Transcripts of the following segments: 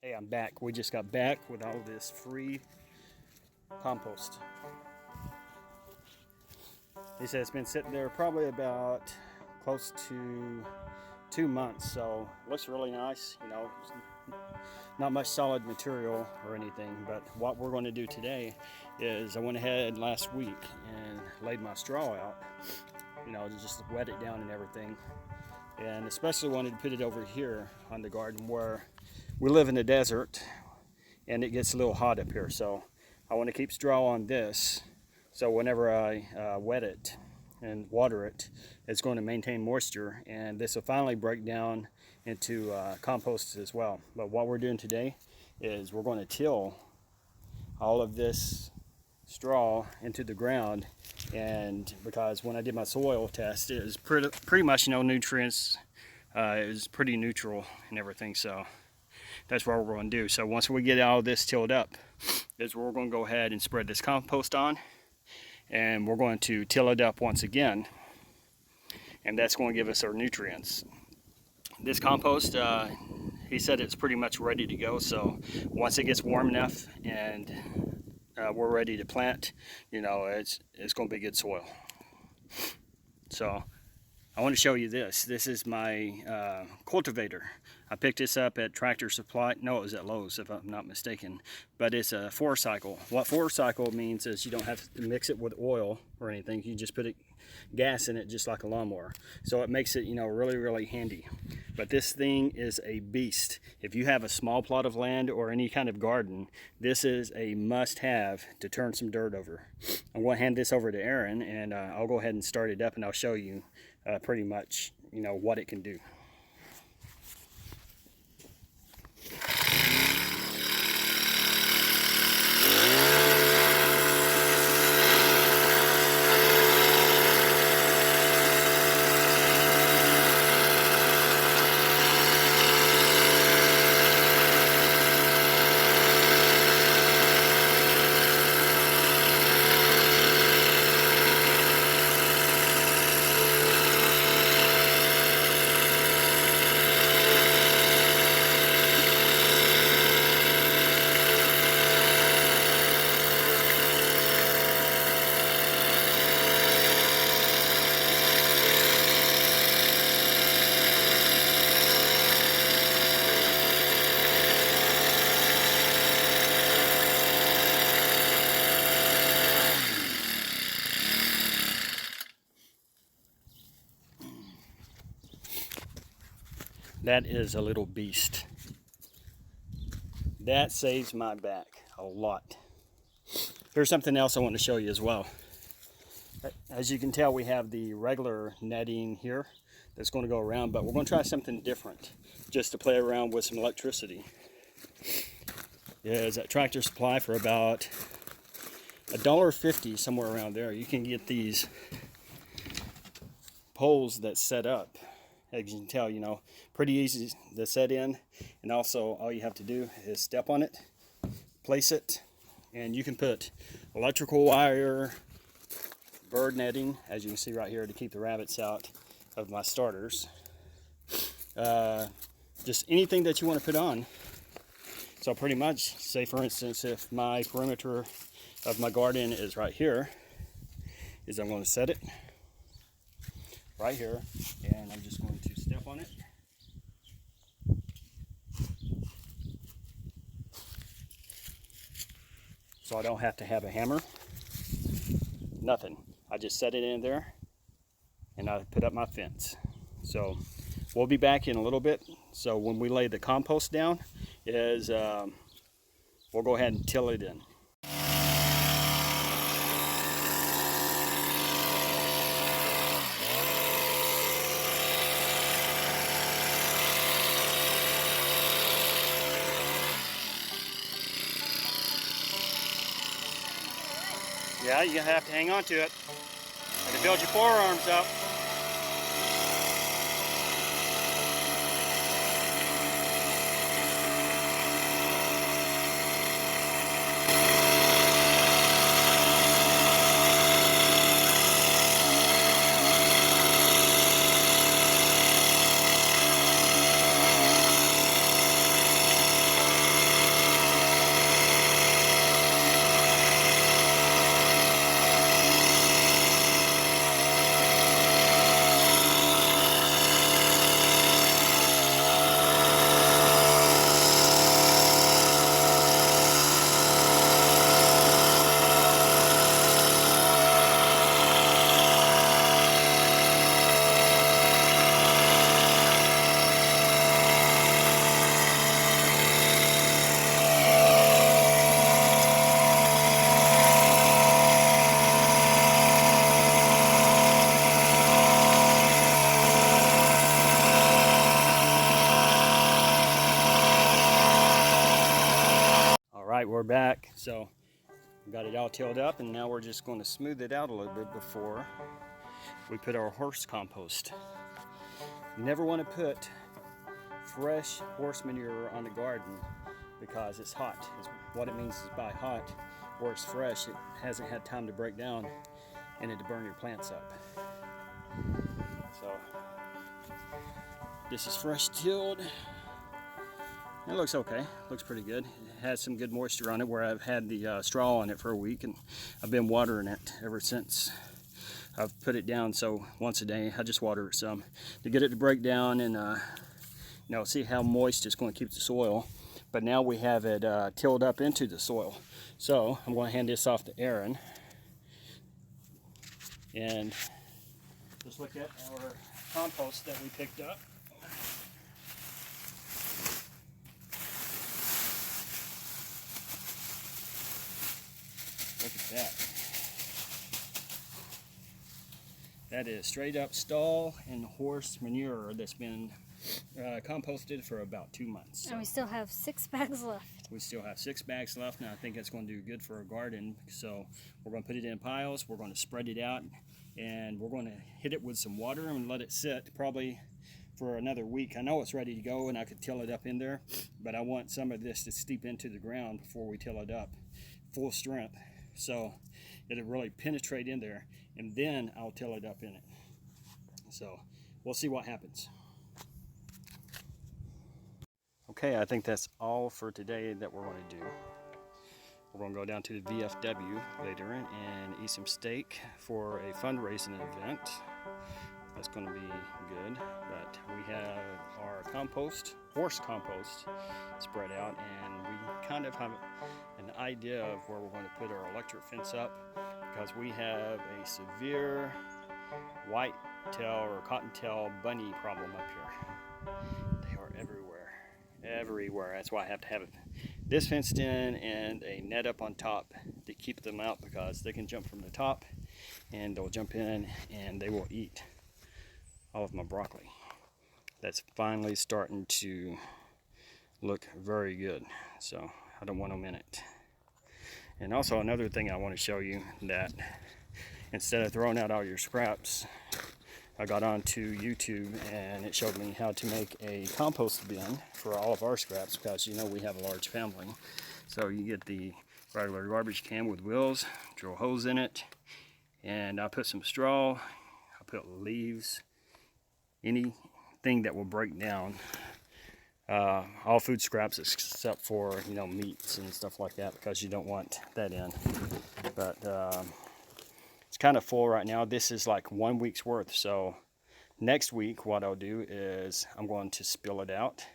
Hey, I'm back. We just got back with all this free compost. He said it's been sitting there probably about close to 2 months, so it looks really nice. You know, not much solid material or anything, but what we're going to do today is I went ahead last week and laid my straw out, you know, to just wet it down and everything. And especially wanted to put it over here on the garden where we live in the desert and it gets a little hot up here. So I want to keep straw on this, so whenever I wet it and water it, it's going to maintain moisture, and this will finally break down into compost as well. But what we're doing today is we're going to till all of this straw into the ground, and because when I did my soil test, it was pretty much no nutrients. It was pretty neutral and everything, so that's what we're going to do. So once we get all this tilled up, is where we're going to go ahead and spread this compost on, and we're going to till it up once again, and that's going to give us our nutrients. This compost, he said it's pretty much ready to go, so once it gets warm enough and we're ready to plant, you know, it's going to be good soil. So I want to show you this. This is my cultivator. I picked this up at Tractor Supply. No, it was at Lowe's if I'm not mistaken. But it's a 4-cycle. What 4-cycle means is you don't have to mix it with oil or anything. You just put gas in it just like a lawnmower. So it makes it, you know, really, really handy. But this thing is a beast. If you have a small plot of land or any kind of garden, this is a must-have to turn some dirt over. I'm going to hand this over to Aaron, and I'll go ahead and start it up, and I'll show you pretty much, you know, what it can do. That is a little beast. That saves my back a lot. Here's something else I want to show you as well. As you can tell, we have the regular netting here that's going to go around, but we're going to try something different just to play around with some electricity. It's at Tractor Supply for about $1.50, somewhere around there. You can get these poles that set up. As you can tell, you know, pretty easy to set in, and also all you have to do is step on it, place it, and you can put electrical wire, bird netting, as you can see right here, to keep the rabbits out of my starters. Just anything that you want to put on. So pretty much, say for instance, if my perimeter of my garden is right here, is I'm going to set it right here, and I'm just going to step on it. So I don't have to have a hammer, nothing. I just set it in there and I put up my fence. So we'll be back in a little bit. So when we lay the compost down, we'll go ahead and till it in. Yeah, you have to hang on to it. And to build your forearms up. Alright, we're back. So we got it all tilled up, and now we're just going to smooth it out a little bit before we put our horse compost. You never want to put fresh horse manure on the garden because it's hot. What it means is by hot, or it's fresh, it hasn't had time to break down and it'll burn your plants up. So this is fresh tilled. It looks okay, looks pretty good. It has some good moisture on it where I've had the straw on it for a week, and I've been watering it ever since. I've put it down, so once a day I just water it some to get it to break down and see how moist it's going to keep the soil. But now we have it tilled up into the soil. So I'm going to hand this off to Aaron and just look at our compost that we picked up. Look at that. That is straight up stall and horse manure that's been composted for about 2 months. So and we still have 6 bags left. we still have 6 bags left, and I think that's going to do good for our garden. So we're going to put it in piles, we're going to spread it out, and we're going to hit it with some water and let it sit probably for another week. I know it's ready to go and I could till it up in there, but I want some of this to steep into the ground before we till it up full strength, so it'll really penetrate in there, and then I'll till it up in it. So we'll see what happens. Okay, I think that's all for today that we're going to do. We're going to go down to the VFW later and eat some steak for a fundraising event. That's going to be good. But we have our compost, horse compost, spread out, and we kind of have an idea of where we're going to put our electric fence up, because we have a severe white-tail or cotton-tail bunny problem up here. They are everywhere. That's why I have to have this fenced in and a net up on top to keep them out, because they can jump from the top and they'll jump in and they will eat all of my broccoli. That's finally starting to look very good, so I don't want them in it. And also another thing I want to show you, that instead of throwing out all your scraps, I got onto YouTube and it showed me how to make a compost bin for all of our scraps, because we have a large family. So you get the regular garbage can with wheels, drill holes in it, and I put some straw, I put leaves, anything that will break down, all food scraps except for meats and stuff like that, because you don't want that in. But it's kind of full right now. This is like 1 week's worth. So next week what I'll do is I'm going to spill it out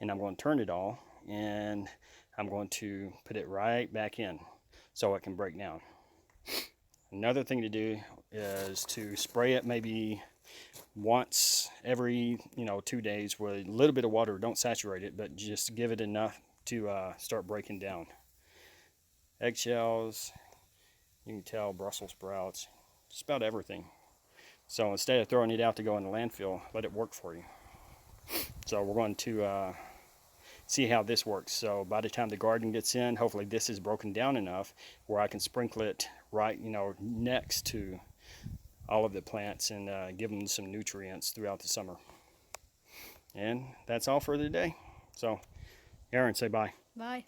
and I'm going to turn it all, and I'm going to put it right back in so it can break down. Another thing to do is to spray it maybe once every 2 days with a little bit of water. Don't saturate it, but just give it enough to start breaking down. Eggshells, you can tell, Brussels sprouts, just about everything. So instead of throwing it out to go in the landfill, let it work for you. So we're going to see how this works. So by the time the garden gets in, hopefully this is broken down enough where I can sprinkle it right next to all of the plants and give them some nutrients throughout the summer. And that's all for the day. So Aaron, say bye. Bye.